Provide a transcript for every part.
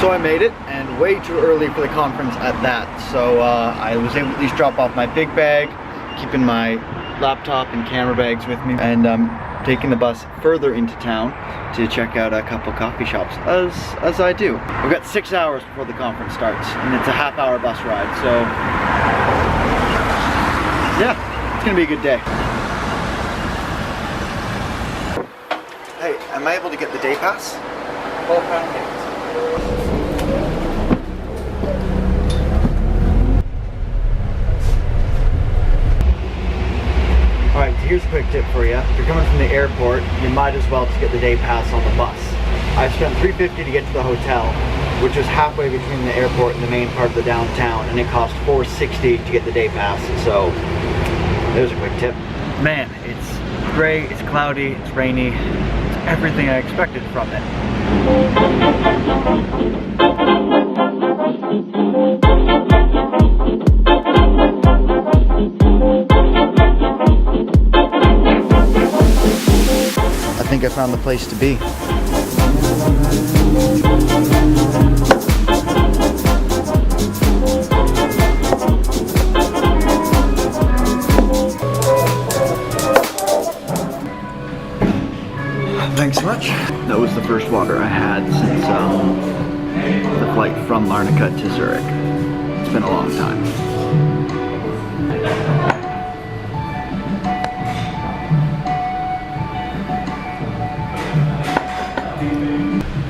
So I made it, and way too early for the conference at that. So I was able to at least drop off my big bag, keeping my laptop and camera bags with me, and taking the bus further into town to check out a couple coffee shops, as I do. We've got 6 hours before the conference starts, and it's a half-hour bus ride, so yeah, it's gonna be a good day. Hey, am I able to get the day pass? Alright, so here's a quick tip for you. If you're coming from the airport, you might as well just get the day pass on the bus. I spent $3.50 to get to the hotel, which is halfway between the airport and the main part of the downtown, and it cost $4.60 to get the day pass, so there's a quick tip. Man, it's gray, it's cloudy, it's rainy, it's everything I expected from it. I think I found the place to be. Thanks so much. That was the first water I had since the flight from Larnaca to Zurich. It's been a long time.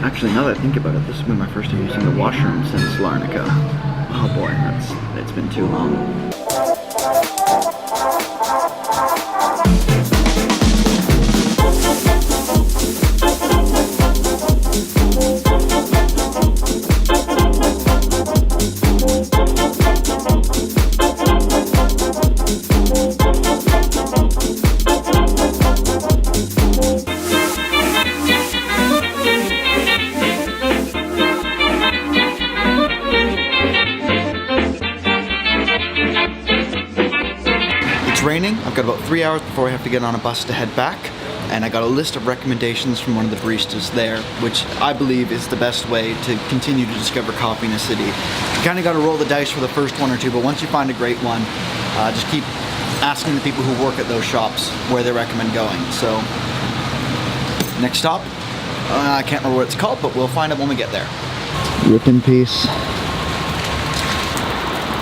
Actually, now that I think about it, this has been my first time using the washroom since Larnaca. Oh boy, it's been too long. Raining. I've got about 3 hours before I have to get on a bus to head back, and I got a list of recommendations from one of the baristas there, which I believe is the best way to continue to discover coffee in a city. You kind of got to roll the dice for the first one or two, but once you find a great one, just keep asking the people who work at those shops where they recommend going. So next stop, I can't remember what it's called, but we'll find it when we get there. Rip in peace.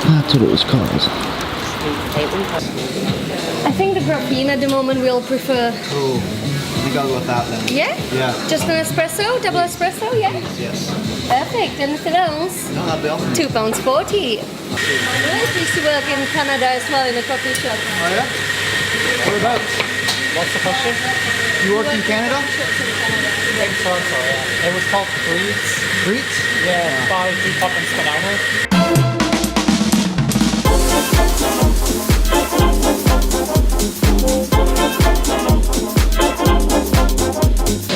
That's what it was called. I think the graphene at the moment we'll prefer. Ooh, I think I'll go with that then. Yeah? Yeah. Just an espresso, double espresso, yeah? Yes. Perfect. Anything else? No, that'll be all. £2.40. I used to work in Canada as well in a coffee shop. Oh yeah? Whereabouts? What's the question? You worked in Canada? In Toronto, yeah. It was called Guich. Guich? Yeah, by Geoff and Spadano.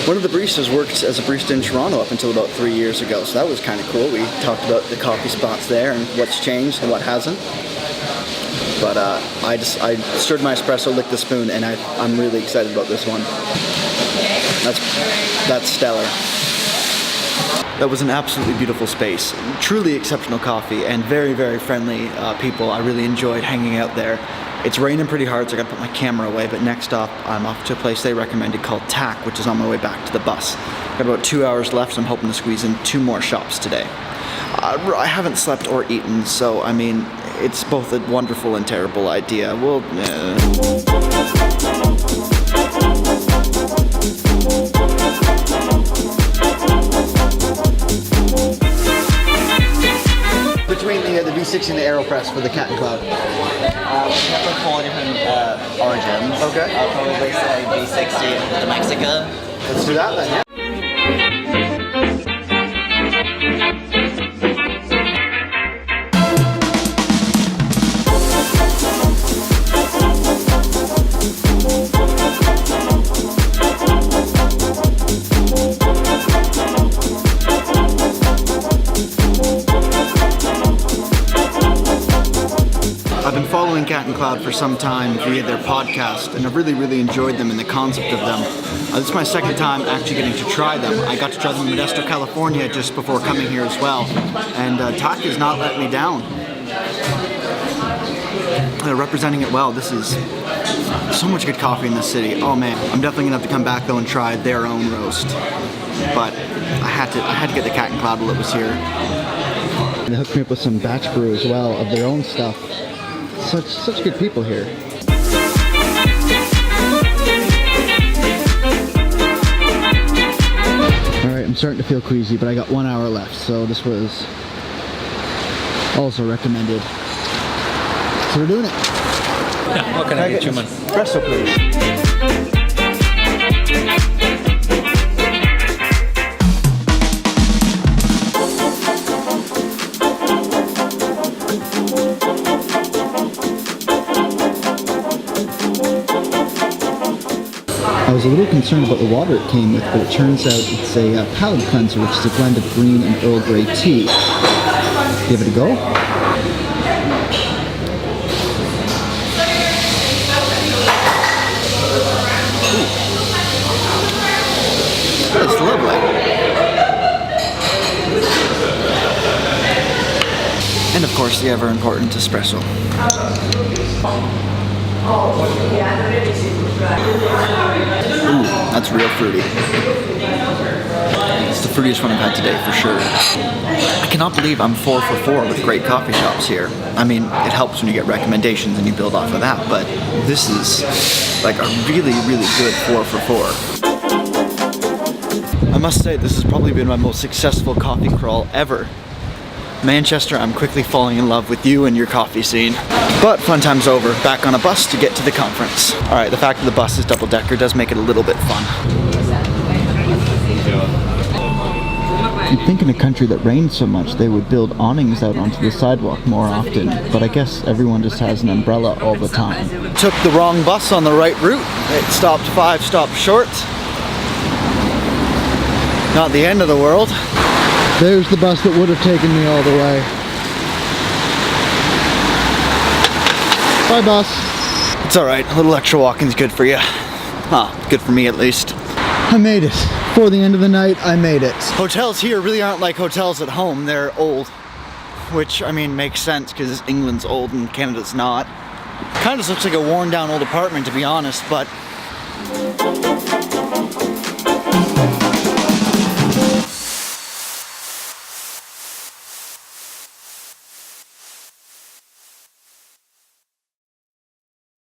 One of the baristas worked as a barista in Toronto up until about 3 years ago, so that was kind of cool. We talked about the coffee spots there and what's changed and what hasn't. But I stirred my espresso, licked the spoon, and I'm really excited about this one. That's stellar. That was an absolutely beautiful space. Truly exceptional coffee and very, very friendly people. I really enjoyed hanging out there. It's raining pretty hard, so I gotta put my camera away, but next up I'm off to a place they recommended called Tack, which is on my way back to the bus. Got about 2 hours left, so I'm hoping to squeeze in 2 more shops today. I haven't slept or eaten, so I mean, it's both a wonderful and terrible idea. Between the V60 and the AeroPress for the Cat and Cloud. We have 4 different origins. Okay. I'll probably say V60 and the Mexican. Let's do that then, yeah. Cat and SoundCloud for some time via their podcast, and I've really enjoyed them and the concept of them. This is my second time actually getting to try them. I got to try them in Modesto, California just before coming here as well, and TAC has not let me down. They're representing it well. This is so much good coffee in this city. Oh man, I'm definitely gonna have to come back though and try their own roast. But I had to get the Cat and Cloud while it was here. And they hooked me up with some batch brew as well of their own stuff. Such good people here. All right, I'm starting to feel queasy, but I got 1 hour left, so this was also recommended. So we're doing it. Yeah, what can I get you, man? Espresso, please. I was a little concerned about the water it came with, but it turns out it's a palate cleanser, which is a blend of green and Earl Grey tea. Give it a go. That's lovely. And of course, the ever important espresso. Ooh, that's real fruity. It's the fruitiest one I've had today for sure. I cannot believe I'm 4 for 4 with great coffee shops here. I mean, it helps when you get recommendations and you build off of that, but this is like a really good 4 for 4. I must say, this has probably been my most successful coffee crawl ever. Manchester, I'm quickly falling in love with you and your coffee scene. But fun time's over, back on a bus to get to the conference. Alright, the fact that the bus is double-decker does make it a little bit fun. You'd think in a country that rains so much they would build awnings out onto the sidewalk more often, but I guess everyone just has an umbrella all the time. Took the wrong bus on the right route. It stopped 5 stops short. Not the end of the world. There's the bus that would have taken me all the way. Bye, bus. It's alright, a little extra walking's good for you. Good for me at least. I made it. For the end of the night, I made it. Hotels here really aren't like hotels at home. They're old. Which, I mean, makes sense because England's old and Canada's not. Kind of looks like a worn down old apartment, to be honest, but